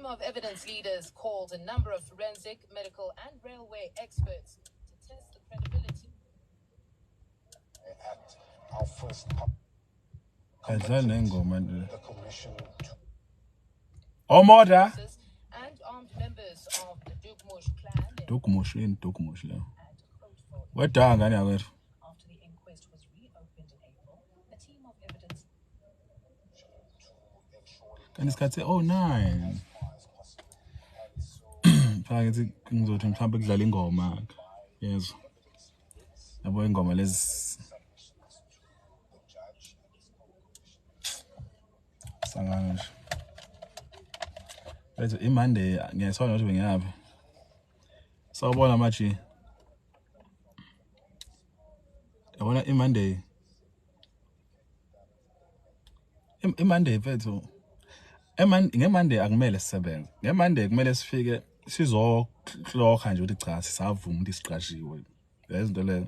team of evidence leaders called a number of forensic, medical, and railway experts to test the credibility. At our first the commission Omoda and armed members of the Dukmush clan. Dukmush le. Wedanga ni awethu. After the inquest was reopened in April, a team of evidence Kanti isikhathi 09. Phakathi ngizothi mhlawumbe kudlala ingoma yezwa. Yabo ingoma lezi sangana nje. Bese iMonday ngiyasona ukuthi bengiyapi. Sawubona maji. Yabona iMonday. iMonday mfethu. ngeMonday akumele sisebenze. ngeMonday kumele sifike sizokloka nje ukuthi cha sisavuma ukuthi siqashiwe. Lezinto le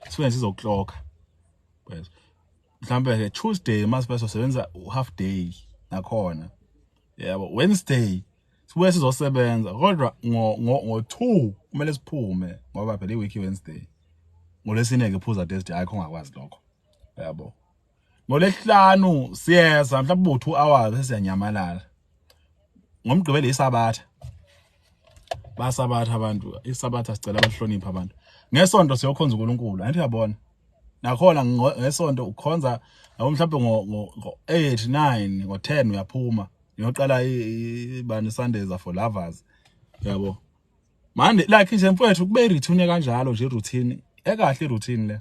sifike sizokloka. Bese mhlambe ke Tuesday masibe sosebenza half day nakhona. Yabo Wednesday sibuye sizosebenza kodwa ngo 2 kumele siphume ngoba phela iweek Wednesday. Ngolesine ke phuza Thursday ayikho ngakwazi lokho. Yabo. Ngolesihlanu siyeza mhlawumbe 2 hours sesiyanyamalala. Ngomgqibelo isabatha. Basabatha abantu, isabatha sicela abahlonipha abantu. Ngesonto siyokhonza uNkulunkulu, anti yabona. Nakhona ngesonto ukhonza mhlawumbe ngo 8 9 ngo 10 uyaphuma. Ngiyoqala ibani Sundays for lovers. Yabo. Manje like nje mfowethu kube routine kanjalo nje routine. Ekahle routine le.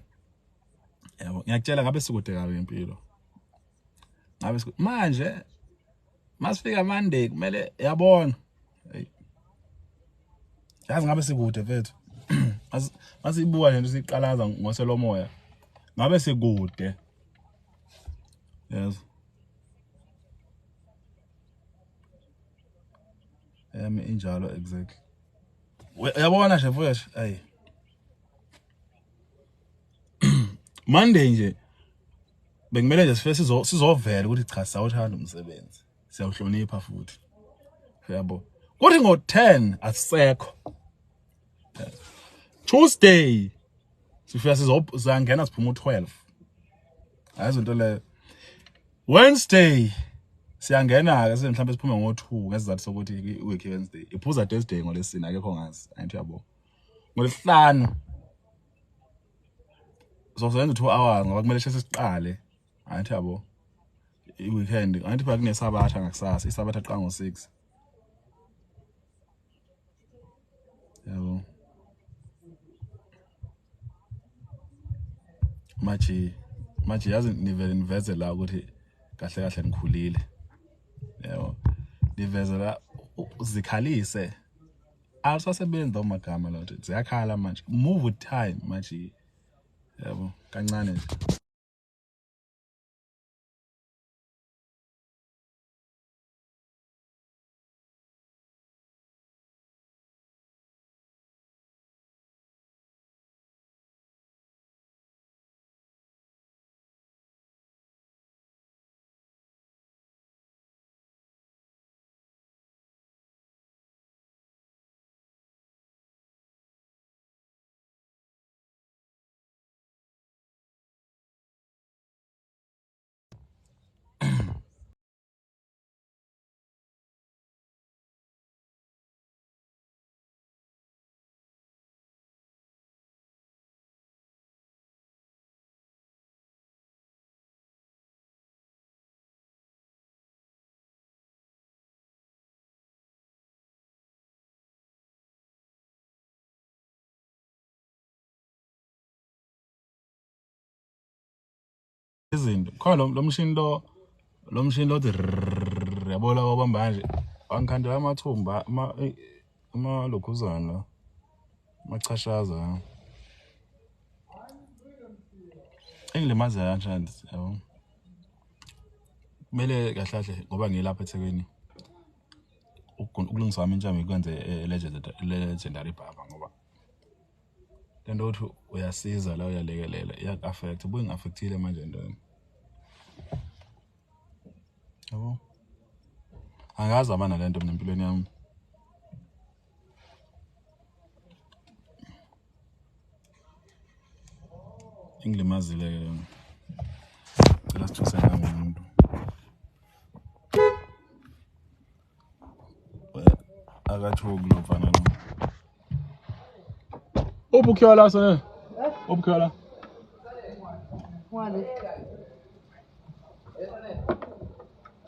Yabo ngiyakutshela ngabe sikude kabi impilo. Ngabe manje masifika Monday kumele yabona. Yazi ngabe sikude mfethu. Masibuka nje siqalaza ngoselomoya. Ngabe sikude. Yes. Injalo exactly. Yabona nje mfowethu, hey. Monday nje bekumele nje sifike sizovela ukuthi cha sawuthanda umsebenzi. Siyawuhlonipha futhi. Yabo. Kuthi ngo 10 asisekho. Tuesday sifika sizangena siphuma u12. Ayizinto le. Wednesday siyangena ke mhlawumbe siphume ngo2 ngesizathu sokuthi iweek Wednesday. Iphuza Thursday ngolesine akekho ngazi. Anti yabo. Ngolesihlanu sosebenza 2 hours ngoba kumele sesiqale. Anti yabo. I-weekend anti phela kunesabatha ngakusasa. Isabatha qa ngo6. Yabo. Maji yazi niveze la ukuthi kahle kahle ngikhulile. Yabo. Niveze la zikhalise. Asasebenza umagama la ukuthi ziyakhala manje. Move with time maji. Yabo kancane nje. Izinto khona lo mshini lo yabola wabamba nje angikhandela amathumba amalokhuzana machashaza engilimaza kanjani yabo kumele kahle ngoba ngilapha eThekwini ukulungisa wami intshami kwenze legendary baba ngoba lento uthi uyasiza la uyalekelela iyak-affect ubuye ngi-affectile manje ntoni yabo Angazi abana lento mina empilweni yami. Ingilimazile cela sithusele ngomuntu. Akathuki lo mfana lo. Ubukhola sona. Ubukhola.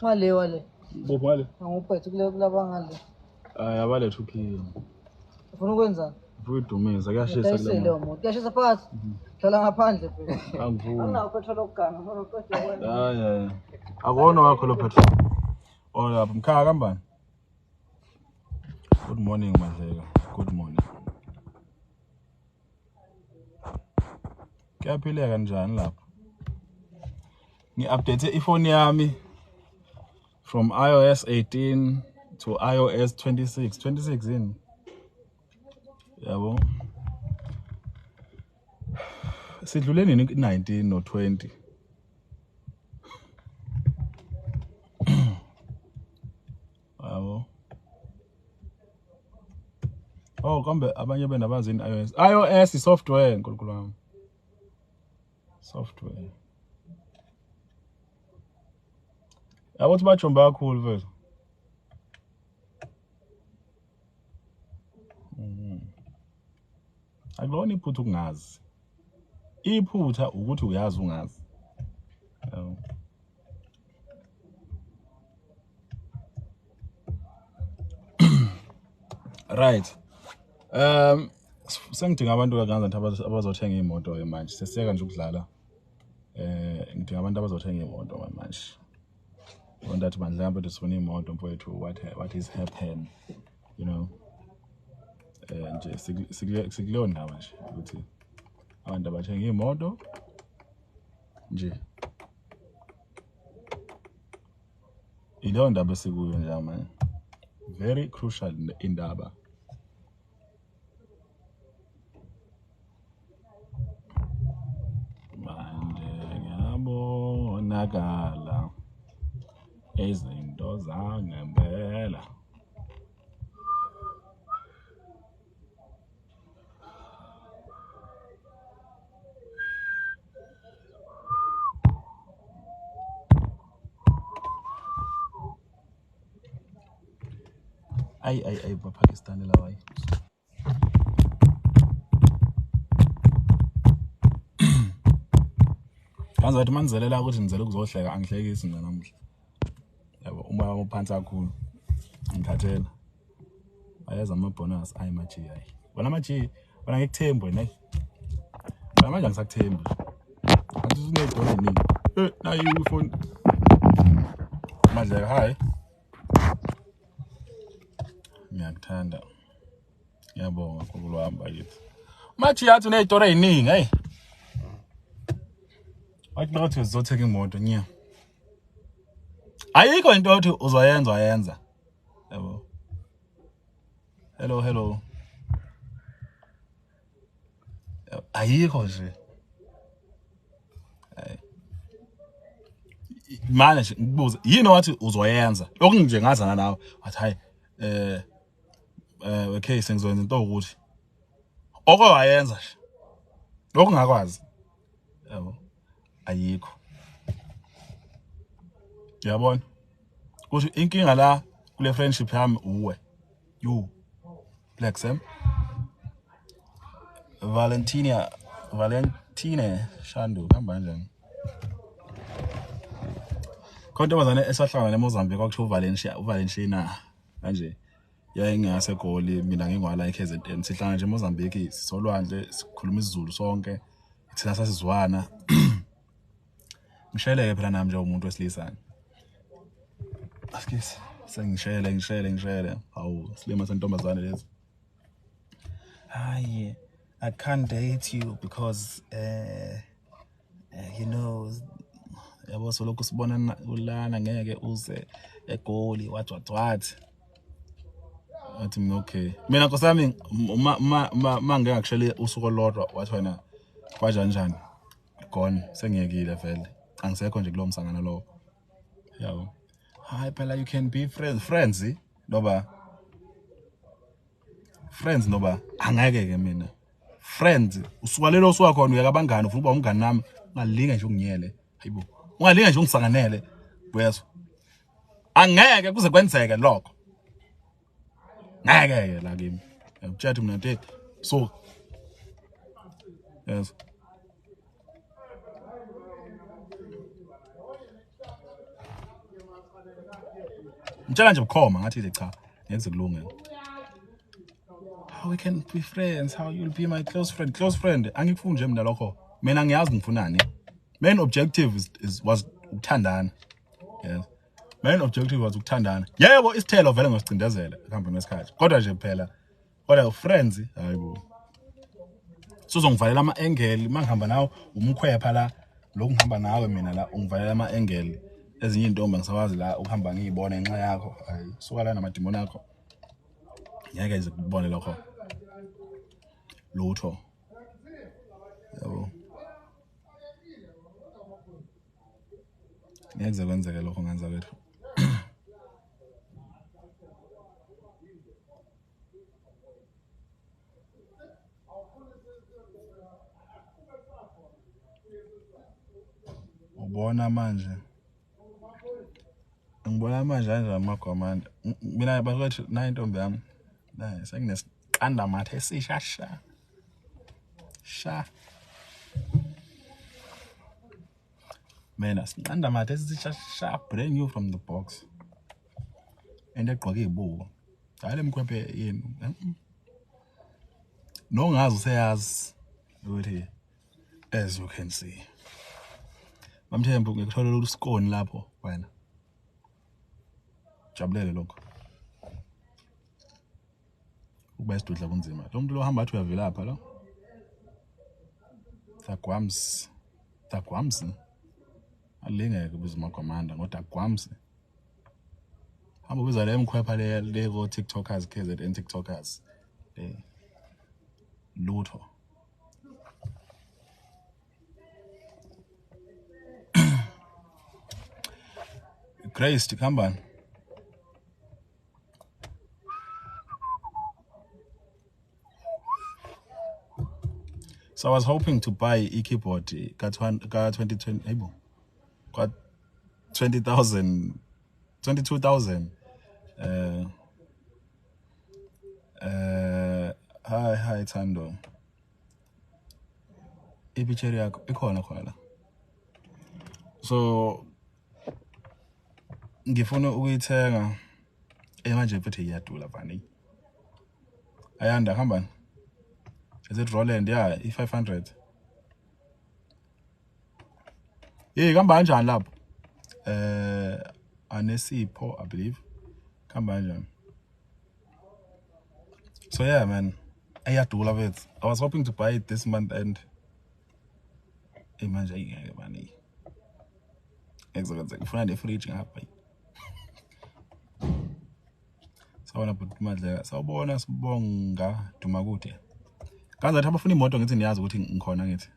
Wale. Bopale. Anguphethe kulaba ngale. Abale thuphile. Ufuna ukwenza? Uyidumisa kuyashisa kule Dayisele moto. umuntu. Kuyashisa phakathi. Hlala ngaphandle phela. Angivumi. Awunawo petrol okuganga, ufuna uqede wena. Yeah. Akona wakho lo petrol. Lapha mkhaya kambani? Good morning Madleka. Good morning. Kuyaphileka kanjani lapha? Ngi-update ifoni yami from iOS 18 to iOS 26. 26 yini? Yabo. Sidlule nini 19 no 20? Yabo. Oh, kambe abanye benabazi in iOS. iOS is software nkulunkulu wami. Software. Yabo ukuthi bajomba kakhulu mfethu. Akulona iphutha ukungazi. Iphutha ukuthi uyazi ungazi. Right. Sengidinga abantu kaNgazi abazothenga imoto manje. Sesiyeka nje ukudlala. Ngidinga abantu abazothenga imoto manje. Won't that man lambe sifuna imoto mfowethu what is happening, you know? Nje sikuleyo ndaba nje ukuthi abantu abathenga imoto nje. Ileyo ndaba sikuyo nje manje. Very crucial indaba. Manje ngiyabonakala izinto zangempela. Ay Pakistan lawa. Kanzathi manzelela ukuthi ngizele kuzohleka angihlekisi mina namuhla. Yabo uma uphansi kakhulu ngithathela. Ayaza amabonus maji hayi. Wona maji wona ngikuthembe ne. Wona manje angisakuthembi. Athi usunedole nini? Nayi ifoni. Madleka hi. Ngiyakuthanda. Ngiyabonga ngokulwamba kithi. Maji yathi unedole eziningi hey. Wathi nothi uzothenga imoto nya. Ayikho into othi uzoyenza. Yabo. Hello. Ayikho nje. Manje ngibuza yini wathi uzoyenza? Okunje ngazana nawe. Wathi hayi okay sengizoyenza into ukuthi okwayenza nje. Lokungakwazi. Yabo. Ayikho. Yabona? Kuthi inkinga la kule friendship yami uwe. You. Black Sam. Valentine Shandu hamba kanjani? Konke bazane esahlangana eMozambique kwakusho uValentina kanje. Yayingase eGoli mina ngingwala eKZN. Sihlangana nje eMozambique sisolwandle sikhuluma isiZulu sonke. Thina sasizwana. Ngishayeleke phela nami nje umuntu wesilisa. Askisi ngishayele. Hawu silima sentombazane lezi. Hi, I can't date you because you know Yabo soloko sibona ulana ngeke uze eGoli what. Athi mina okay. Mina nkosami mangeke ngikushele usuku olodwa wathi wena kwajanjani. Gone sengiyekile vele. Angisekho nje kulo msangano lo. Yabo. Hayi phela you can be friends noba angeke ke mina friends usuka lelo usuka khona uya kabangani ufuna uba umngani nami ungalinga nje unginyele hayibo ungalinga nje ungisanganele uyezwa angeke kuze kwenzeke lokho ngeke la kimi ngitshela mina nto so yes ngitshela nje bukhoma ngathi cha ngenze kulungile. How we can be friends, how you'll be my close friend angikufuni nje mina lokho mina ngiyazi ngifunani. Main objective was ukuthandana. Yes. Main objective was ukuthandana. Yebo isithelo vele ngosicindezela ekuhambeni kwesikhathi. Kodwa nje phela kodwa friends hayibo. Sizongivalela ama-angle mangihamba nawe umkhwepha la lokhu ngihamba nawe mina la ungivalela ama-angle ezinye intombi ngisakwazi la ukuhamba ngiyibone ngenxa yakho. Hayi suka la namadimoni akho. Ngeke nje kubone lokho. Lutho. Yabo. Ngeke kwenzeke lokho ngenza kwethu. Ubona manje. Ngibona manje kanjani amagwamanda. Mina bakwethu na intombi yami. Na senginesiqanda mathe esishasha. Sha. Mina siqanda mathe esishasha brand new from the box. Ende egqoke ibuko. Hayi lemkhwephe yini. Nongazi useyazi ukuthi as you can see. Mamthembu ngikutholela uskoni lapho wena. Jabulele lokho. Ukuba isidudla kunzima. Lo muntu lo hamba athi uyavela lapha lo. Tagwams. Alingeke kubiza amagwamanda ngoba Tagwams. Hamba ubiza le mkhwepha le ko TikTokers KZN TikTokers. Lutho. Grace Tikambani. So I was hoping to buy a keyboard got 2020 able got 20,000 22,000 hi Thando ipicture yakho ikhona khona so ngifuna ukuyithenga manje futhi iyadula bani ayanda hamba is it Roland yeah i500 kamba kanjani lapho anesipho I believe kamba kanjani so yeah man ayadula with I was hoping to buy it this month and manje ayingeke bani exactly ngifuna ne-fridge ngapha sawona but Madleka sawubona sibonga duma kude kanzathi abafuna imoto ngithi niyazi ukuthi ngikhona ngithi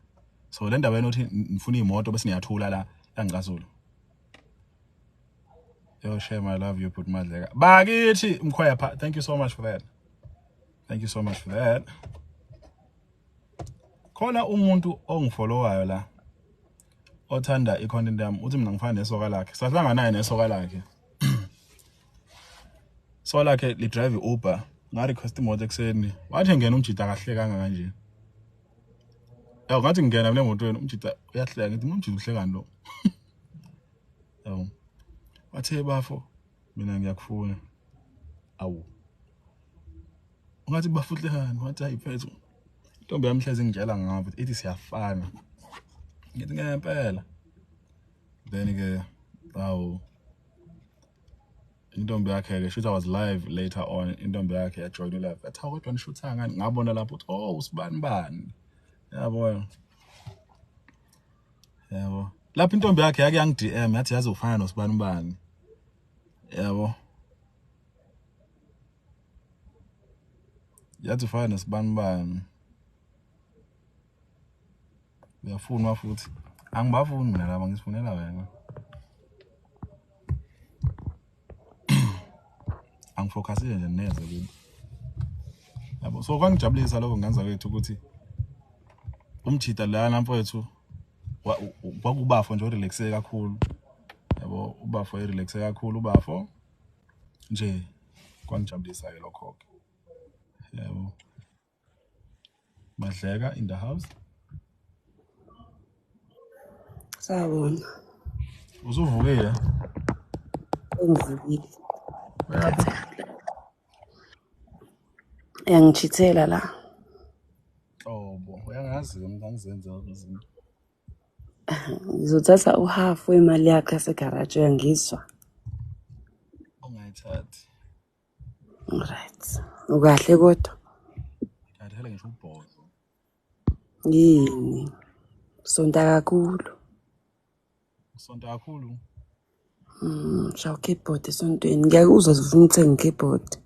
so le ndaba yenothi ngifuna imoto bese niyathula la yangicazulu yo shame I love you but Madleka bakithi mkhwepha thank you so much for that khona umuntu ongifollowayo la othanda i-content yami uthi mina ngifana nesoka lakhe sahlangana naye nesoka lakhe so lakhe li drive Uber nga request imoto ekseni wathi ngena umjida kahle kanga kanje ngathi ngena kule moto wena umjida uyahleka ngithi umjida uhlekani lo yabo wathe bafo mina ngiyakufuna awu ungathi bafuhlekani wathi ayiphethu intombi yami hlezi ngitshela ngabo ithi siyafana ngithi ngempela then ke awu intombi yakhe ke shoot I was live later on intombi yakhe ya join live athi kodwa nishutha ngani ngabona lapho uthi oh usibani yabo lapho intombi yakhe yake yang DM yathi yazi ufana nosibani yabo yathi ufana nosibani uyafuna futhi angibafuni mina laba ngisifunela wena angifocusile nje neze kimi. Yabo so kwangijabulisa lokho ngenza kwethu ukuthi umjita lana mfowethu kwakubafo nje relaxe kakhulu. Yabo ubafo relaxe kakhulu ubafo nje kwangijabulisa ke lokho ke. Yabo Madleka in the house. Sawubona. Uzuvukile? Ngivukile. Yangichithela la. Bo, uyangazi mina ngizenza izinto. Ngizothatha uhalf wemali yakhe yasegarage uyangizwa. Ungayithathi. Alright. Ukahle kodwa. Ngiyadela ngisho ubhozo. Yini? Sonta kakhulu. Sonto kakhulu. Shaw keyboard esontweni. Ngeke uzofuna ukuthenga keyboard.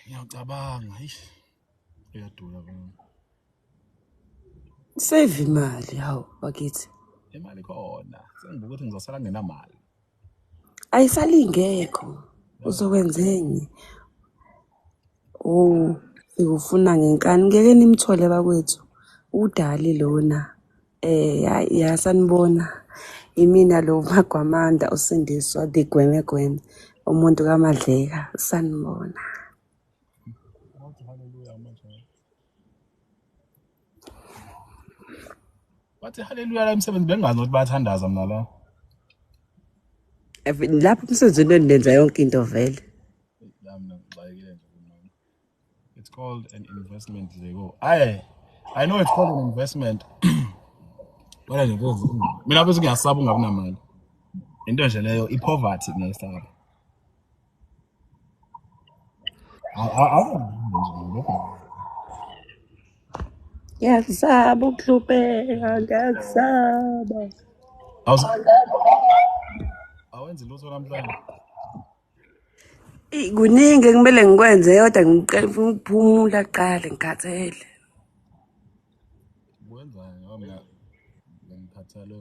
Ngiyacabanga, iyadula bona. Save imali hawo bakithi. Imali khona. Sengibuka ukuthi ngizosala ngenamali. Ayisali ingekho. Uzokwenzeni? Sikufuna ngenkani ngeke nimthole bakwethu. Udali lona. Yasanibona. Imina lo Magwamanda usindiswa digwemegweme. Umuntu kaMadleka sanibona. Bathi haleluya la emsebenzi bengazi ukuthi bayathandaza mina la. Lapho umsebenzini nenza yonke into vele. Yami ngixayekile nje kumina. It's called an investment Lego. I know it's called an investment. Wala nje ngoku. Mina bese ngiyasaba ungabinamali. Into nje leyo ipoverty ngiyasaba. Ngiyasaba ukuhlupeka, ngiyasaba. Awenzi lutho namhlanje. Kuningi kumele ngikwenze kodwa ngicela ukuphumula kuqala ngikhathele. Wenzani ngoba mina ngikhathale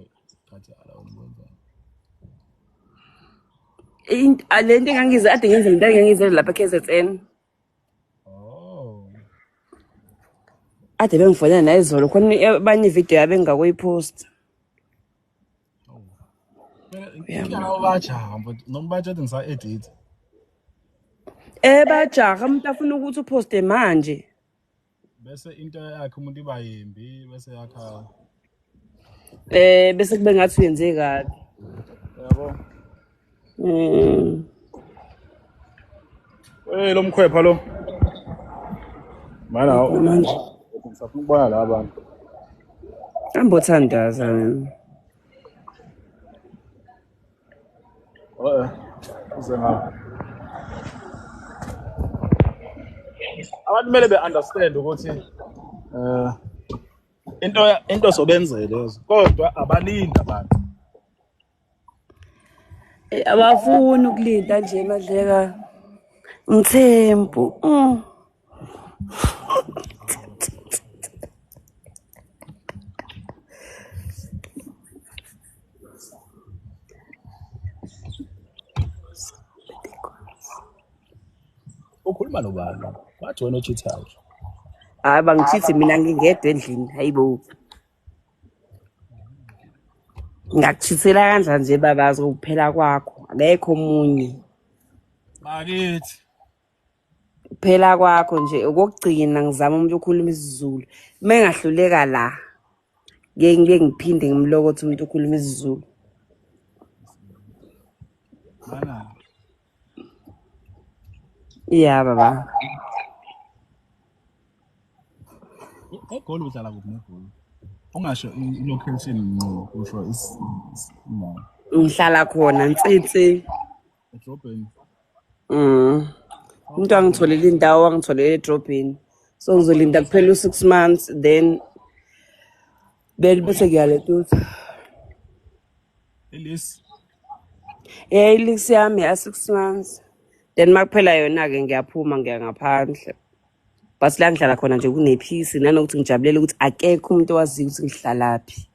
ukwenza. Lento engangize ade ngenze into engangize lapha KZN. Ade bengifonela naye izolo khona abanye video abengakuyipost. Ngiyana bajaha but noma bajathi ngisa edit. Bajaha umuntu afuna ukuthi uposte manje. Bese into yakhe umuntu iba yimbi bese yakha. Bese kube ngathi uyenze kabi. Yabo. Lo mkhwepha lo. Mana Manje ngisafuna ukubona la abantu. ambothandaza. Uzengapha. Abantu kumele be-understand ukuthi into sobenzele lezo kodwa abalinda abantu. Abafuni ukulinda nje Madleka. Mthembu. Ukhuluma nobani? Wathi wena ochithayo. Hayi bangichithi mina ngingedwa endlini hayibo. Ngakuchithela kanjani nje babazi ukuphela kwakho akekho omunye. Bakithi. Phela kwakho nje okugcina ngizama umuntu okhuluma isiZulu. Mengahluleka la. Ngeke ngiphinde ngimlokothe umuntu okhuluma isiZulu. Mana. Yeah baba. Egoli uhlala kuphi neGoli? Ungasho ilocation usho no. Ngihlala khona Nsitsi. Edrobheni. Umuntu angitholele indawo angitholele edrobheni. So ngizolinda kuphela 6 months then bese ngiyaletuza. Elise. Ilisi yami ya 6 months. Then makuphela yona ke ngiyaphuma ngiya ngaphandle. But la ngihlala khona nje kunepeace nanokuthi ngijabulele ukuthi akekho umuntu owaziyo ukuthi ngihlalaphi.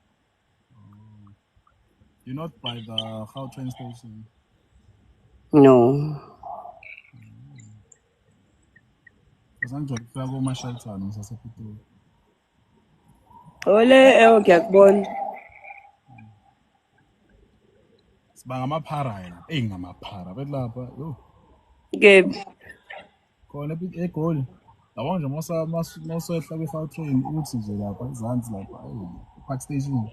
You're not by the Gautrain station? No. Usangijwayele ukufika kuma-shelter ngisasePitoli. Ole ngiyakubona. Siba ngamaphara yena. Ngamaphara. Bethi lapha, yo. Kephi? Khona eGoli. Yabona nje mawusehla kwe-Gautrain uthi nje lapha ezansi lapha. Park Station.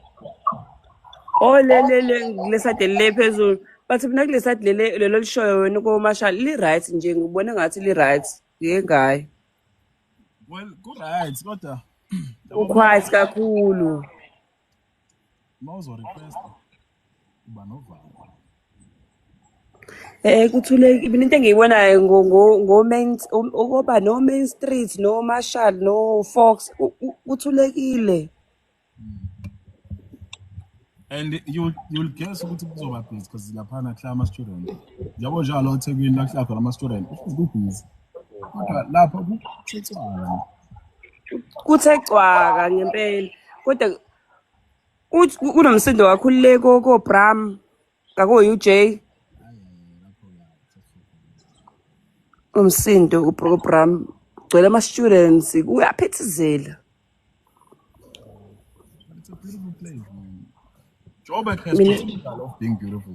Lele kulesade le phezulu. Bathi mina kulesade lelo lishoyo wena koMarshall li right nje ngibona ngathi li right. Ngayi. Well, ku-right kodwa Uquiet kakhulu. mawuzo-request uba novalo. Kuthulekile mina into engiyibonayo ngo main oba no Main Street no Marshall no Fox kuthulekile. And you'll guess ukuthi kuzoba busy because laphana kuhlala ama-student. Yabo njalo eThekwini la kuhlala khona ama-student. It's busy. Kodwa lapha kuthethwana. Kuthe cwaka ngempela. Kodwa kunomsindo kakhulu le ko Bram ngako UJ. Umsindo uprogram gcwele ama-students kuyaphethizela. It's a beautiful place, man. Joburg has potential of being beautiful.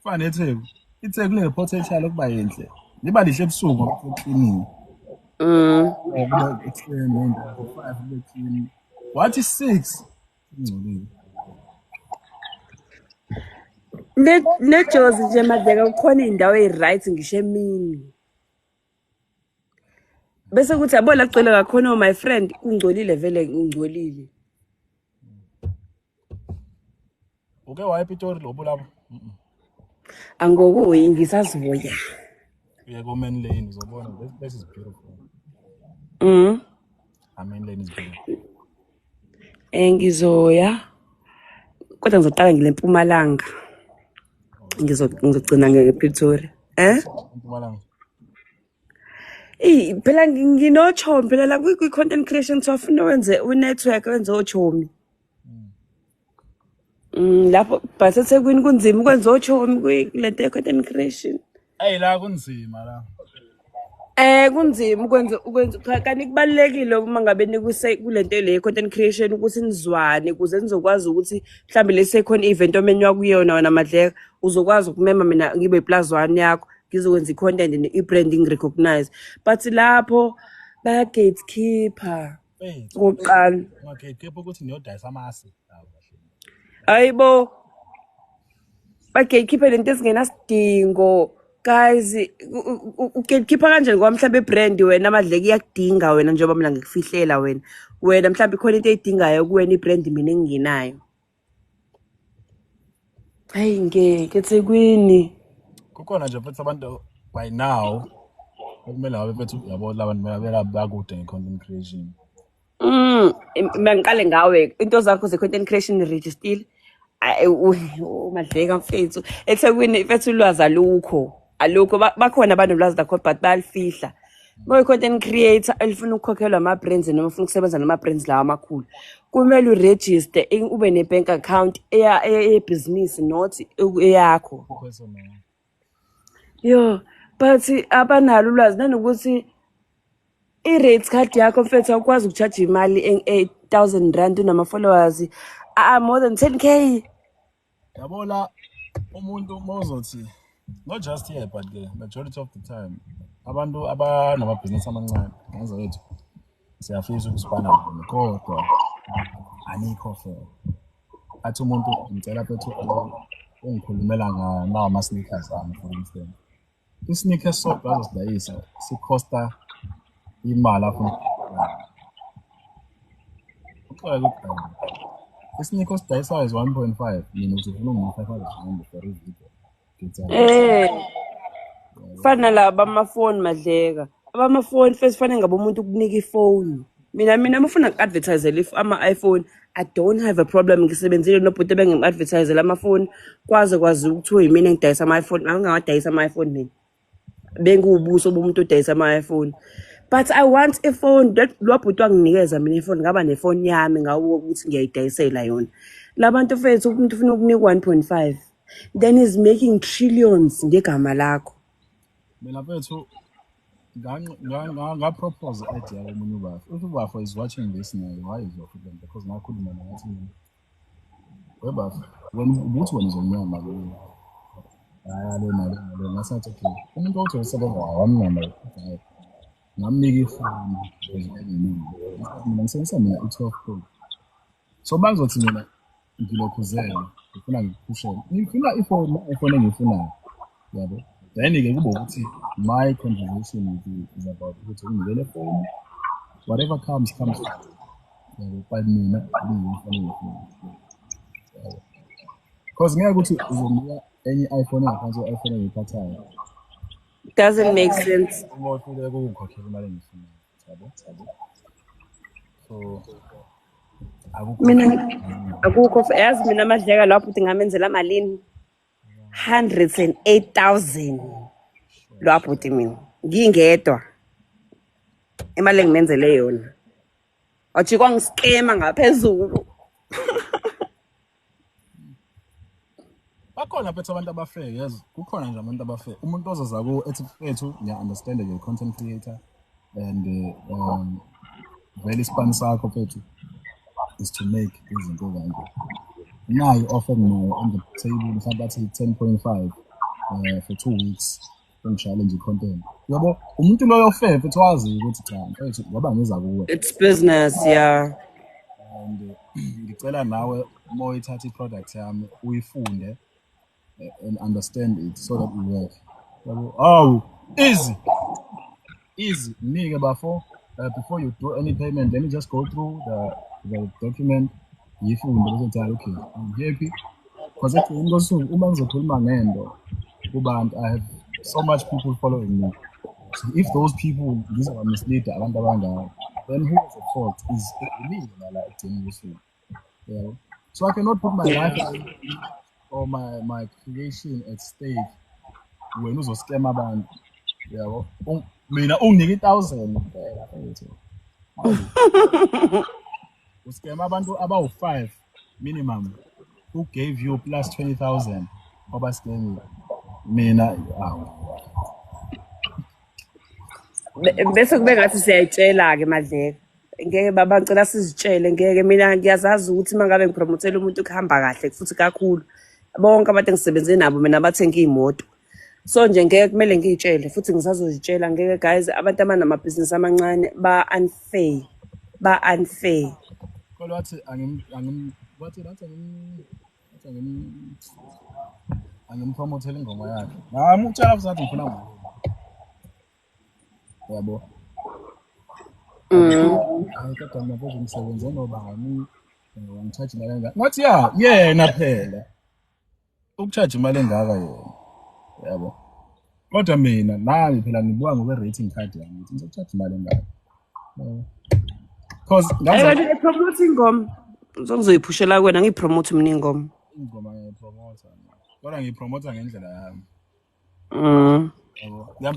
Fane eTheku. iTheku line-potential okuba yinhle. Liba lihle ebusuku ngoba kuclean. Ngoba ekuseni 5 kube clean. Wathi 6 ingcolile. Nejozi nje madleka kukhona indawo right ngisho emini. Bese kuthi yabo la gcwele kakhona my friend ungcolile vele ungcolile. Uke waye ePitori lobu lapho? Angokuyi ngisazivoya. Uye ko Main Lane uzobona this is beautiful. Main Lane is beautiful. Ngizoya. Kodwa ngizoqala ngile Mpumalanga. Ngizogcina ngePretoria. Mpumalanga. Phela nginochomi phela la kwi content creation sofuna wenze network wenze ochomi. Lapho baseThekwini kunzima ukwenza ochomi kulento ye content creation. La kunzima la. Kunzima ukwenza kanti kubalekile uma ngabe kulento le content creation ukuthi nizwane ukuze nizokwazi ukuthi mhlambe lese khona event omenywa kuyona wena Madleka uzokwazi ukumema mina ngibe plus 1 yakho ngizokwenza icontent ne-branding recognize but lapho baya gatekeeper oqala Gatekeeper ukuthi niyodayisa amasi. Ayibo ba gatekeeper lento ezingenasidingo guys gatekeeper kanjani ngoba mhlawumbe ibrand wena Madleka iyakudinga wena njengoba mina ngikufihlela wena mhlawumbe ikhona into eyidingayo kuwena ibrand mina engingenayo. Hayi ngeke eThekwini Kukhona nje futhi abantu by now kumele ngabe bethu yabo labantu bela bakude nge-content creation. Mangiqale ngawe into zakho ze-content creation register Madleka mfethu eThekwini mfethu ulwazi alukho bakhona abanolwazi lakho but bayalifihla. Content creator elifuna ukukhokhelwa ama-brands noma ufuna ukusebenza nama-brands lawa amakhulu kumele uregister ube ne-bank account ebusiness not eyakho. Yo but abanalo ulwazi nanokuthi i-rate card yakho mfethu awukwazi ukucharge imali 8,000 rand unama-followers more than 10K. Yabo la umuntu mawuzothi not just here but majority of the time abantu abanamabhizinisi amancane ngenza wethu siyafisa ukusipana bona kodwa anikho fair. Athi umuntu ngicela bethu ungikhulumela ngawo ama-sneakers ami for instance. I-sneakers sodwa azosidayisa sikhosta imali afuna i-sneakers sidayisayo is 1.5 mina uzofuna ungi-500 rand for i-video. Fana laba amafoni Madleka abamafoni first fanele ngabe umuntu ukunika ifoni mina mafuna advertise ama-iPhone I don't have a problem ngisebenzile nobhuti bengim-advertise amafoni kwazi ukuthiwa yimina engidayisa ama-iPhone angingawadayisa ama-iPhone mina bengubuso bomuntu odayisa ama-iPhone but I want a phone lwabhuti wanginikeza mina ifoni ngaba nefoni yami ngawo ukuthi ngiyayidayisela yona labantu fethu umuntu ufuna ukunika 1.5 then is making trillions ngegama lakho. Mina bethu propose the idea komunye ubafo. If ubafo is watching this now, why is your problem? Because now could man ngathi mina. Webafo, when ubuthi wena uzonyama lo. Lo ngasathi okay. Umuntu othi usebenza wamnyama lo. Ngamnika ifoni mina ngisebenzisa mina i-12 Pro. So bazothi mina ngilokhuzela ngifuna ngiphushele. Ngifuna ifoni engiyifunayo. Yabo. Then-ke kube ukuthi my conversation with you is about ukuthi ungibele phone, whatever comes. But mina ngiyifuna. Because ngeke ukuthi uzongiya enye iPhone engaphansi kwe-iPhone engiyiphathayo. Doesn't make sense. Ngohluleka ukukhokhela imali engiyifunayo. Yabo. So Mina akukho yazi mina amadleka lapho uthi ngamenzela malini 108,000 lapho uthi mina ngingedwa imali engimenzele yona athi kwangiskema ngaphezulu. bakhona phethe abantu abafair, yazi kukhona nje abantu abafair. Umuntu ozaza ku ethu ngiya understand the content creator and vele ispan sakho phethu is to make izinto kanje. Nayo offer nayo on the table mhlawumbe athi 10.5 for 2 weeks on challenge content. Yabo umuntu loyo fair futhi wazi ukuthi cha mfethu ngoba ngiza kuwe. It's business, yeah. And ngicela nawe uma uyithatha iproduct yami uyifunde and understand it so that it work. Yabo oh easy nike bafo before you do any payment, let me just go through the document. Yifunde bese okay, I'm happy because at the end of soon uma ngizokhuluma ngento kubantu, I have so much people following me. So if those people are mislead abantu abangaka, then who is at fault is me like this. Yeah. So I cannot put my life or my creation at stake when uzoscam abantu. Yabo mina unginike 1,000 phela mfethu. Uskema abantu abawu5 minimum who gave you plus 20,000 obaskemi mina Bese kube ngathi siyayitshela ke madleka ngeke babacela sizitshele ngeke mina ngiyazazi ukuthi mangabe ngipromotela umuntu ukuhamba kahle futhi kakhulu bonke abantu engisebenze nabo mina bathenga imoto. So nje ngeke kumele ngiyitshele futhi ngisazozitshela ngeke guys abantu abanamabhizinisi amancane ba unfair kodwa wathi angimpromotela ingoma yakhe. Ngamutshela futhi ngifuna ngoma. Yabo. Kodwa manje ngimsebenze ngoba ngami ngicharge imali engaka. Ngathi yena phela. Ukucharge imali engaka yena. Yabo. Kodwa mina nami phela ngibuka ngokwe rating card yami ukuthi ngicharge imali engaka. Because ngathi promote ingoma ngizoyiphushela kwena ngipromote mina ingoma ngiyipromote kodwa ngiyipromote ngendlela yami.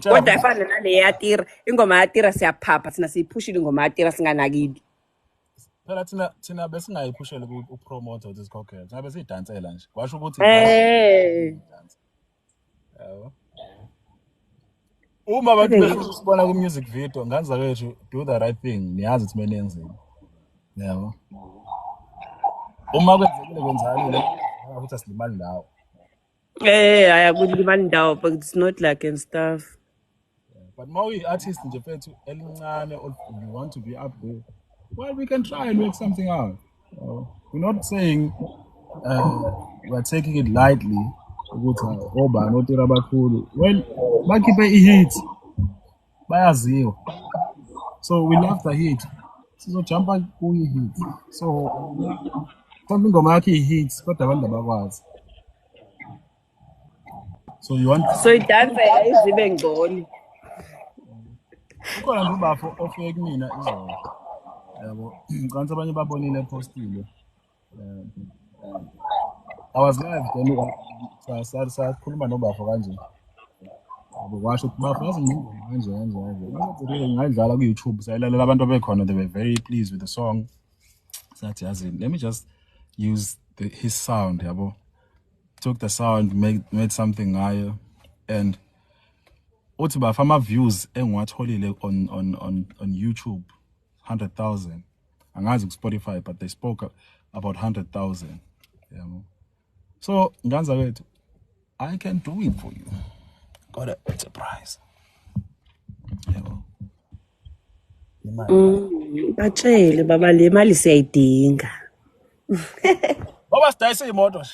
Kodwa ifana nale yatira ingoma yatira siyaphapha thina siyiphushile ingoma yatira singanakile phela thina besingayiphushele ukupromote ukuthi sikhokhele thina besiyidansela nje washo ukuthi yabo uma abantu besibona ku music video nganza kwethu do the right thing niyazi ukuthi mele yenzeni. Yabo uma kwenzekile kwenzani ukuthi asilimali ndawo ayakulimali ndawo but it's not like and stuff. But now we artists nje fethu elincane we want to be up there, well we can try and make something out. We're not saying we're taking it lightly ukuthi oba notira abakhulu well bakhiphe ihit bayaziwa, so we love the hit sizojumpa kuyi hit, so mhlawumbe ingoma yakhe i-hits kodwa abantu abakwazi, so you want so idansela izibe ngcono. ukhona nje ubafo ofike kumina izolo yabo kanti abanye babonile epostile. I was live then sakhuluma nobafo kanje washo ukuthi bafo yazi ngingoma kanje ngayidlala ku YouTube sayilalela abantu abekhona, they were very pleased with the song. Sathi yazi let me just use his sound yabo, took the sound made something ngayo, and uthi bafama views engiwatholile on YouTube 100,000 angazi ku Spotify but they spoke about 100,000 yabo. So nganza wethu I can do it for you. Got a surprise. Yabo. Batshele baba le mali siyayidinga. Baba sidayisa imoto nje.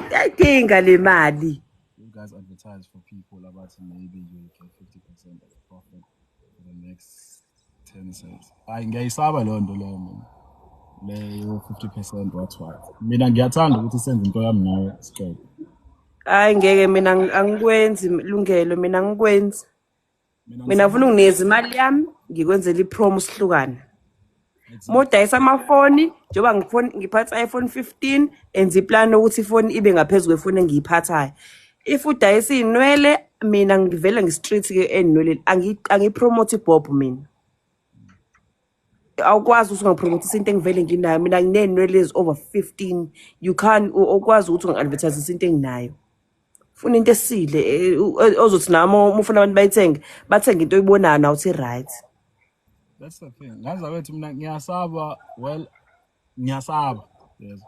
Siyayidinga le mali. You guys advertise for people about maybe you get 50% of the profit for the next 10 cents. Hayi ngiyayisaba lo nto leyo mina. Leyo 50% what. Mina ngiyathanda ukuthi senze into yami nawe straight. Hayi ngeke mina angikwenzi Lungelo mina ngikwenzi. Mina ngifuna ungineza imali yami ngikwenzela ipromo sihlukana. Modayisa amafoni njoba ngiphatha iPhone 15 enza iplan ukuthi ifoni ibe ngaphezulu kwefoni engiyiphathayo. If udayisa inwele mina ngivela nge-street ke enwele angipromote iBob mina. Awukwazi ukuthi ungapromote into engivele nginayo mina nginenwele is over 15 you can ukwazi ukuthi ungadvertise into enginayo. Funa into esile ozothi nami ufuna abantu bayithenge bathenga into oyibonayo na uthi right. That's the thing. Ngaza wethu mina ngiyasaba ngiyasaba. Yes.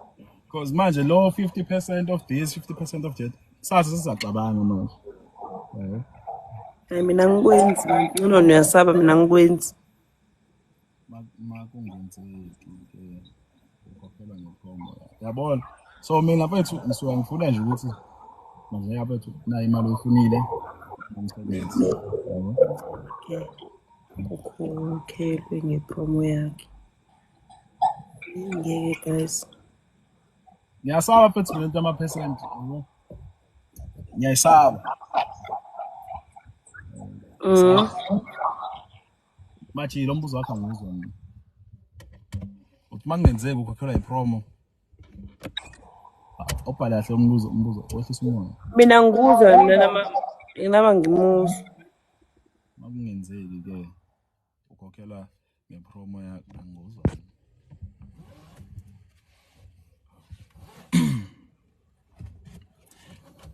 Because manje lo 50% of this 50% of that sathi sisacabanga manje. Yeah. Hayi mina ngikwenzi ngcono niyasaba mina ngikwenzi. Makungenzeki ke ukhokhela ngepromo. Yabona. So mina mfethu ngisuka ngifuna nje ukuthi manje yabethu na imali oyifunile umsebenzi. Yabo. Okay, ngepromo yakhe. Ngeke guys. Ngiyasaba mfethu lento ama-percent, yabo. Ngiyayisaba. Mathi lo mbuzo wakho angizwa mina. Uthi mangenzeki ukhokhelwa ipromo. Obhala kahle umbuzo wehlisa umoya. Mina ngikuzwa nginaba ngimuzwa. Makungenzeki ke ukhokhelwa ngepromo yakho angizwa.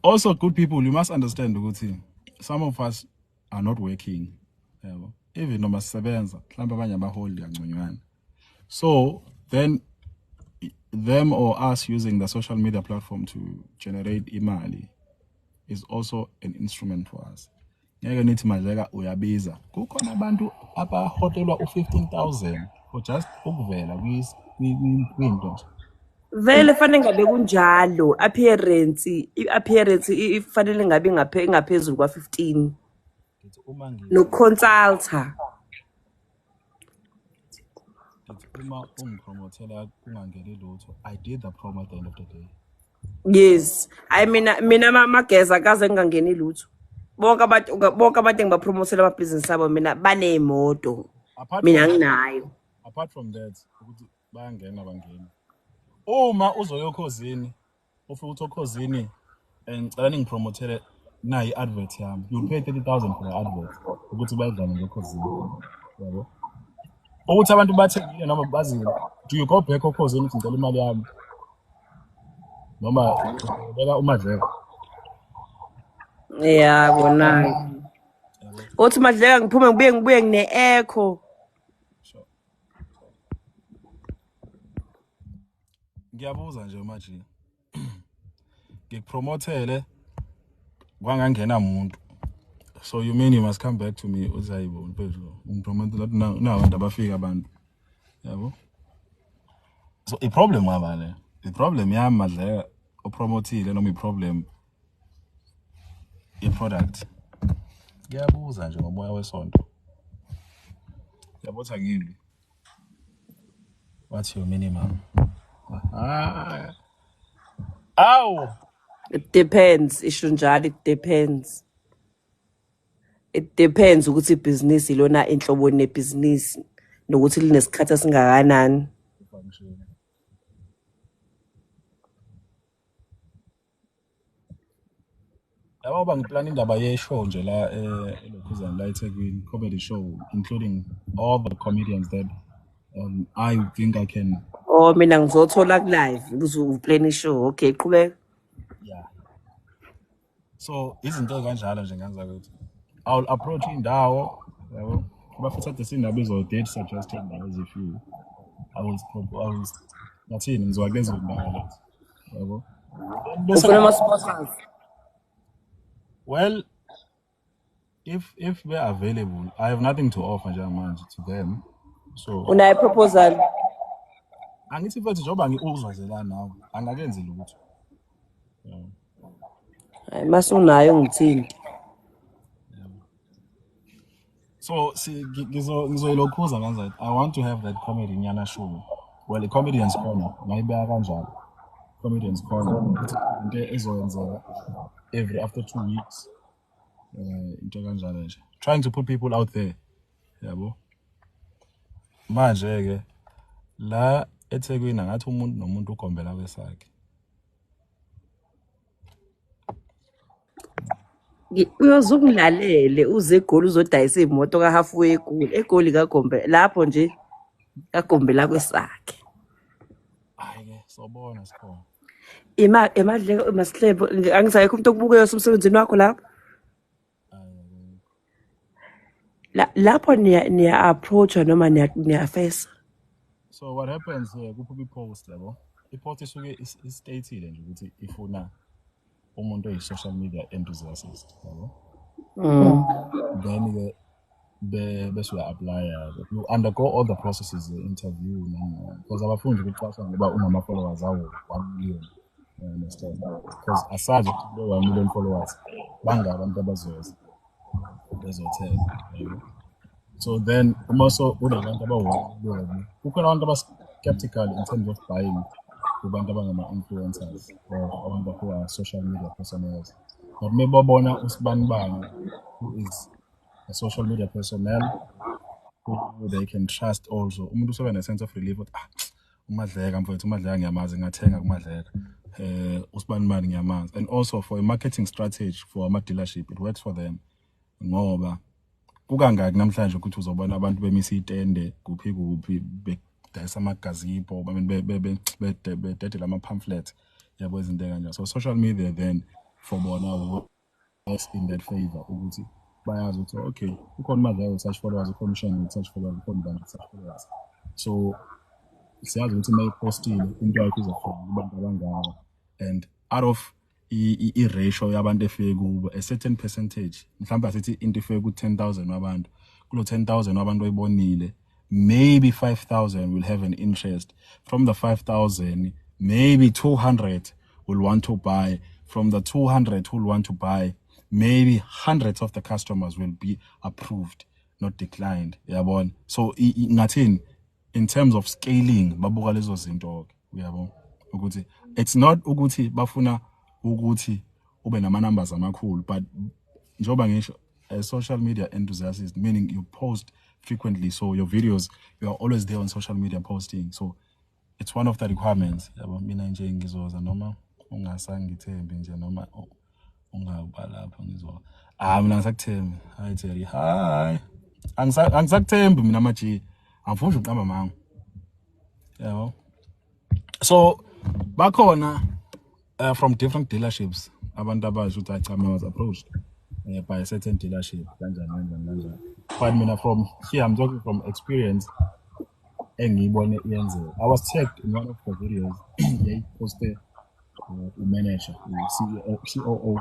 Also, good people, you must understand ukuthi some of us are not working. Yabo. Even noma sisebenza, mhlawumbe abanye abaholi kanconywana. So, then them or us using the social media platform to generate imali is also an instrument for us. Ngeke nithi manje uyabiza. Kukhona abantu abahotelwa u15,000 for just ukuvela kwinto. Vele fanele ngabe kunjalo appearance ifanele ngabe ngaphezulu kwa15 no consulta uma ungipromotela kungangeni lutho I did the promo at the end of the day. Yes I mina mageza akaze ngingangeni lutho bonke abantu engibapromotela amabhizinisi abo mina banemoto mina nginayo. Apart from that ukuthi bayangena bangena uma uzoyokhozini ufika uthokozini ngicela ningipromotele nayi advert yami you pay 30,000 for the advert ukuthi bayidlane ngokhozini yabo ukuthi abantu bathengile noma bazile do you go back okhozini ukuthi ngicela imali yami noma beka umadleka bona uthi madleka ngiphume ngibuye ngine echo. Ngiyabuza nje manje ngikupromotele kwangangena umuntu so you mean you must come back to me uzayibo mfethu ngipromotela na abantu abafika abantu yabo. So iproblem ngabale iproblem yami madleka opromotile noma iproblem iproduct. Ngiyabuza nje ngomoya wesonto yabotha ngini what's your minimum? Ow! It depends. Isho njalo it depends. It depends ukuthi ibhizinisi lona inhlobo nebhizinisi nokuthi linesikhathi esingakanani. Yabo bangiplan indaba ye-show nje la elokhuzana la eThekwini comedy show including all the comedians that I think I can. Oh mina ngizothola ku live ukuze uplan ishow. Okay, qhubeka. Yeah. So izinto kanjalo nje ngenza ukuthi I'll approach indawo yabo bafutha the indaba date suggested as if you I was nathini ngizokulenza indawo yabo ufuna ama-sponsors well if they're available I have nothing to offer njengamanje to them so unayo proposal angithi mfethu njengoba ngiuzwazelana nawe angakenzi lutho hayi mase unayo ngithini so ngizoyilokhuza kanjani I want to have that comedy nyana show well comedians corner ngayibeka kanjalo comedians corner into ezoyenza every after 2 weeks into kanjalo nje trying to put people out there yabo manje ke la eThekwini ngathi umuntu nomuntu ugombela kwesakhe uyozungilalele uze eGoli uzodayisa imoto ka halfway eGoli kagombe lapho nje kagombela kwesakhe hayi ke sobona sikhona emadleko masihlebo angizayikho umuntu okubukeyo umsebenzini wakho lapho lapho niya approach noma niya face so what happens here kuphi post yabo ipost isuke istatile nje ukuthi ifuna umuntu oyi-social media enthusiast yabo then ke bese uya-apply you undergo all the processes interview because abafundi kuqashwa ngoba unama-followers awo 1 million understand because asazi ukuthi lo 1 million followers bangabantu abazoza bezothenga so then also unabantu abawu kukhona abantu aba-skeptical in terms of buying kubantu abangama-influencers or abantu who are social media personnels but maybe babona usibanibani who is a social media personnel who they can trust also umuntu usobe ne-sense of relief ukuthi uMadleka mfowethu uMadleka ngiyamazi ngathenga kuMadleka usibanibani ngiyamazi and also for a marketing strategy for ama-dealership it works for them ngoba kukangaki namhlanje ukuthi uzobona abantu bemisa itende kuphi bedayisa amagazipho bededela ama-pamphlet yabo izinto kanjalo so social media then for bona was in that favor ukuthi bayazi ukuthi okay ukhona Madleka such followers ukhomishana such followers ukhona such followers so siyazi ukuthi mayipostile into yakho izofika kubantu abangaka and out of i-ratio yabantu efike kubo a certain percentage mhlawumbe asithi into ifike ku-10,000 wabantu kulo 10,000 wabantu oyibonile maybe 5,000 will have an interest from the 5,000 maybe 200 will want to buy from the 200 who will want to buy maybe hundreds of the customers will be approved not declined yabona so ngathini in terms of scaling babuka lezo zinto uyabona ukuthi it's not ukuthi bafuna ukuthi ube nama numbers amakhulu but njoba ngisho a social media enthusiast meaning you post frequently so your videos you are always there on social media posting so it's one of the requirements yabo mina nje ngizoza noma ungasangithembi nje noma ungaba lapha ngizoza mina ngisakuthembi hi Terry hi angisakuthembi mina maji angifuni uqamba mango yabo so bakhona from different dealerships abantu abasho ukuthi achama was approached by a certain dealership kanjani but mina from here I'm talking from experience engiyibone iyenzeka I was checked in one of the videos they posted manager COO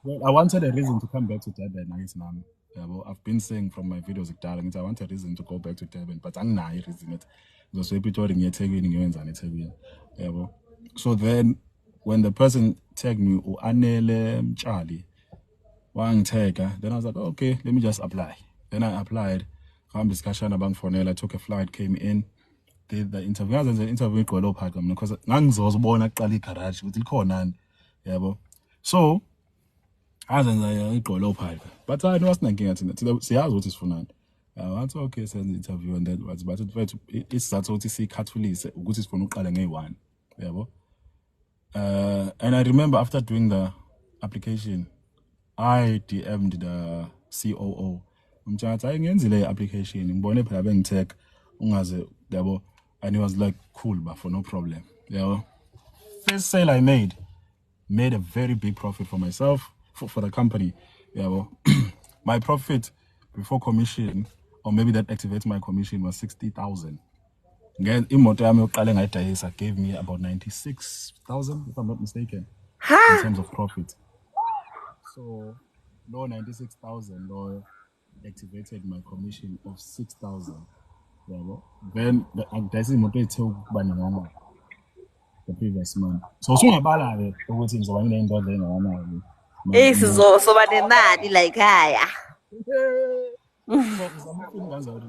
well I wanted a reason to come back to Durban nami yabo I've been saying from my videos ekudala ngithi I want a reason to go back to Durban but anginayo reason it ngizosePitori ngiyeThekwini ngiyenzani eThekwini yabo so then when the person tagged me uAnele Mtshali wangithega then I was like okay let me just apply then I applied ngihamba isikashana bangifonela I took a flight came in did the interview ngazenza interview igqolo phaka mina because ngangizozibona kuqala igarage ukuthi likhonani yabo so azenza igqolo phaka but I know wasinankinga thina siyazi ukuthi sifunani wathi okay senze interview and that was but mfethu isizathu ukuthi sikhathulise ukuthi sifuna uqala nge1 yabo and I remember after doing the application I DM'd the COO umthatha ayingenzile iapplication ngibone phela bengitag ungaze yabo and he was like cool but for no problem yabo first sale I made a very big profit for myself, for the company. Yeah, well, my profit before commission, or maybe that activates my commission, was 60,000. Again, imoto yami yokuqala engayidayisa gave me about 96,000, if I'm not mistaken, in terms of profit. So, no 96,000, no activated my commission of 6,000. Yeah, well, then that's imoto ithe ukubaningana the previous month. So sungabala ke ukuthi ngizoba nginendoda engakanani. Soba nemali like haya.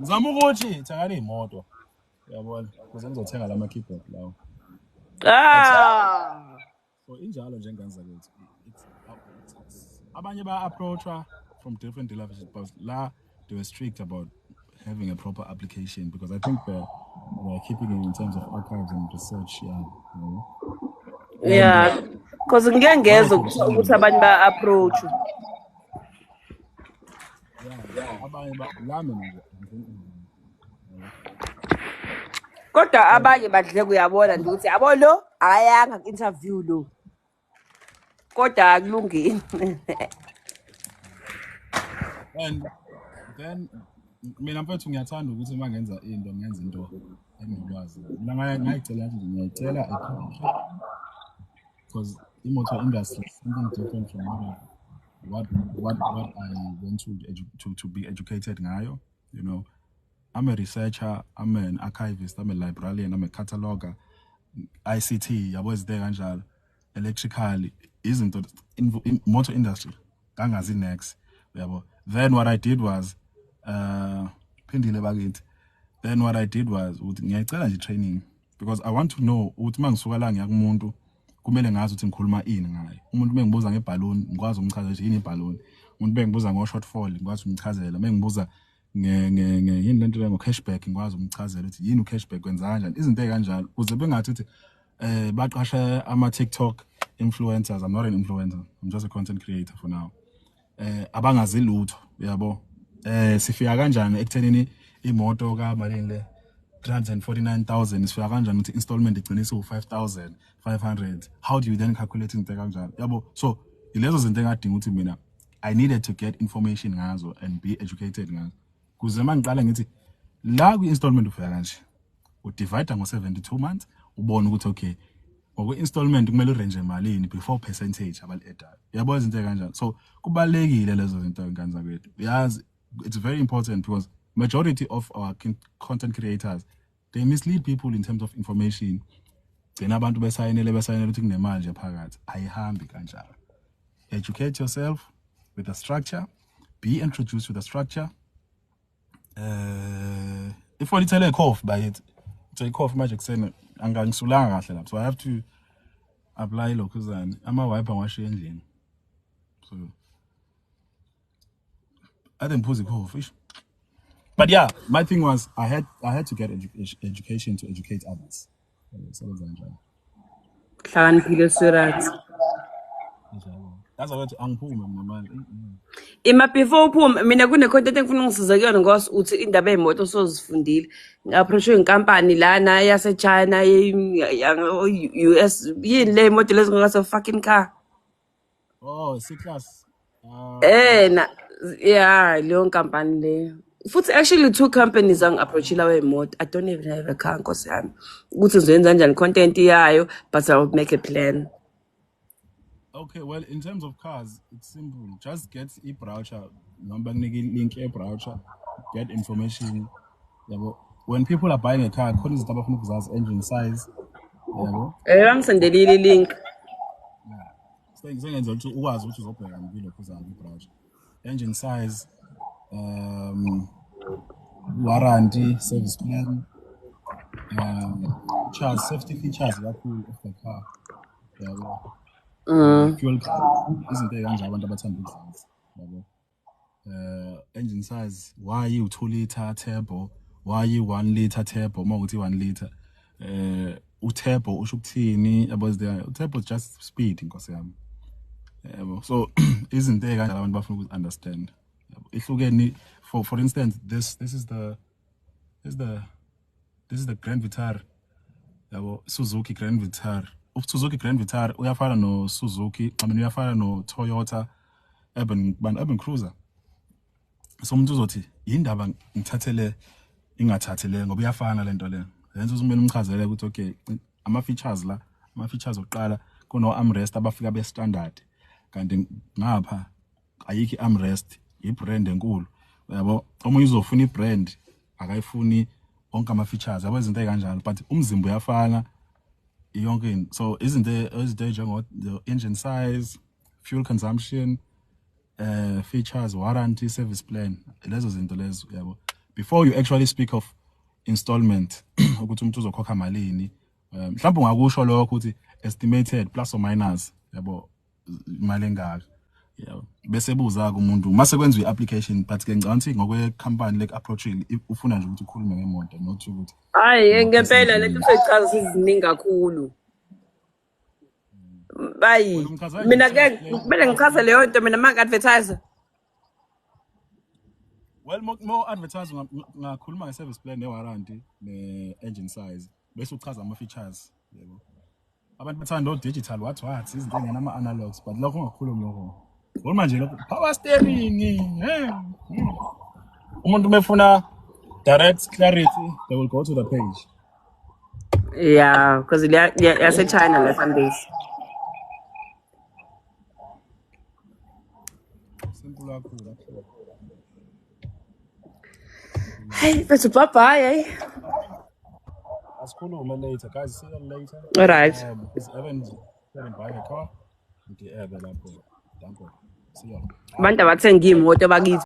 Ngizama ukuthi thakani imoto. Uyabona, ukuze ngizothenga lama keyboard lawo. So injalo nje ngenza lethu. Abanye ba approacha from different dealerships, but la they were strict about having a proper application because I think they're keeping it in terms of archives and research. Yeah, you know? Yeah, because ngiyangeza ukuthi abantu ba approach. Yeah, abanye ba lami nje. Kodwa abanye badle kuyabona nje ukuthi yabo lo ayanga interview lo. Kodwa akulungile. And then mina mfethu ngiyathanda ukuthi uma ngenza into ngenza into engikwazi. Mina ngayicela nje ngiyayicela because imotor industry is something different from what I went to be educated ngayo. You know, I'm a researcher, I'm an archivist, I'm a librarian, I'm a cataloger, ICT, yabo there kanjalo, electrical, isn't in motor industry. Kangazi next. Then what I did was ngiyacela nje training because I want to know ukuthi mangisuka la ngiya kumuntu kumele ngazi ukuthi ngikhuluma ini ngayo. Umuntu bengibuza ngeballoon ngikwazi umchazela ukuthi yini iballoon. Umuntu bengibuza ngo shortfall ngikwazi umchazela. Bengibuza yini lento le ngo cashback ngikwazi umchazela ukuthi yini u cashback kwenza kanjani. Izinto ezikanjalo kuze bengathi ukuthi baqashe ama TikTok influencers. I'm not an influencer. I'm just a content creator for now. Abangazi lutho yabo. Sifika kanjani ekuthenini imoto ka malini le 349,000 sifika kanjani ukuthi installment igcine so 5,500. How do you then calculate into kanjani yabo? So ilezo zinto engadinga ukuthi mina I needed to get information ngazo and be educated ngazo kuze mangiqala ngithi la ku installment ufika kanje u divide ngo 72 months ubone ukuthi okay ngokwe installment kumele urange malini before percentage abaledayo yabo izinto kanjani. So kubalekile lezo zinto enganza kwethu. Yazi it's very important because majority of our content creators, they mislead people in terms of information. Gcina abantu besayinele ukuthi kunemali nje phakathi. Ayihambi kanjalo. Educate yourself with the structure. Be introduced with the structure. If I tell a cough by it, it's a cough magic saying angangisulanga kahle lapho. So I have to apply lokuzana. Ama wipe ngiwashe endlini. So I didn't pose a cough fish. But yeah, my thing was I had to get education to educate others. So Hlakaniphile swerat. that's what angiphume manje. Ima before uphume mina kune content engifuna ngisiza kuyona ngoba uthi indaba yemoto sozifundile. Ngi-approach inkampani lana yase China US yini le moto lezi ngase fucking car. Oh, C-Class. Yeah, leyo nkampani leyo. Futhi actually 2 companies approachila wemoto. I don't even have a car nkosi yami. Ukuthi ngizoyenza kanjani content yayo but I'll make a plan. Okay, well, in terms of cars, it's simple. Just get e-browser, number link e-browser, get information. Yeah, when people are buying a car, call is type of engine size. Yeah, ngisendelile link. Sengenza ukuthi ukwazi ukuthi uzobheka ngilo kuza e-browser. Engine size, warranty, service plan, safety features kakhulu of the car. Yeah, fuel izinto ekanjalo abantu abathanda ukuzazi yabo. Engine size, why you 2 liter turbo, why you 1 liter turbo, mawuthi 1 liter. U-turbo usho ukuthini yabo? U-turbo just speed inkosi yami. So izinto ekanjalo abantu bafuna ukuthi understand. Ihlukene for instance this is the Grand Vitara. Yabo, Suzuki Grand Vitara. Suzuki Grand Vitara uyafana no Suzuki, I mean uyafana no Toyota urban cruiser. So umuntu uzothi indaba ngithathele ingathathele ngoba uyafana lento le. Yenza uzumele umchazele ukuthi okay ama features oqala kuno armrest abafika be standard kanti ngapha ayiki armrest ibrand enkulu yabo omunye uzofuna ibrand akayifuni onke ama features yabo izinto ezikanjalo but umzimba uyafana yonke into. So izinto njengo the engine size, fuel consumption, features, warranty, service plan, lezo zinto lezo yabo before you actually speak of installment ukuthi umuntu uzokhokha malini mhlawumbe ungakusho lokho ukuthi estimated plus or minus yabo imali engaka yabo bese buza kumuntu mase kwenziwe iapplication but ke ngicabanga ukuthi ngokwe company like approach ufuna nje ukuthi ukhulume ngemoto not ukuthi hayi ngempela lento soyichaza siziningi kakhulu bayi mina ke kumele ngichaze leyo nto mina manga advertiser. Well, more advertising ngakhuluma nge-service plan ne-warranty ne-engine size bese uchaza ama-features yebo abantu bathanda o-digital what izinto engena ama-analogs but lokho ungakhulumi lokho ngoba manje lokho power steering umuntu mefuna direct clarity they will go to the page. Yeah, because yase China le foundation. Simple kakhulu. Hey, that's a bye. Asikhulume later guys, see you later. All right. Is Evan buy a car? Lapho. Danko. See you. Abantu abathenga imoto bakithi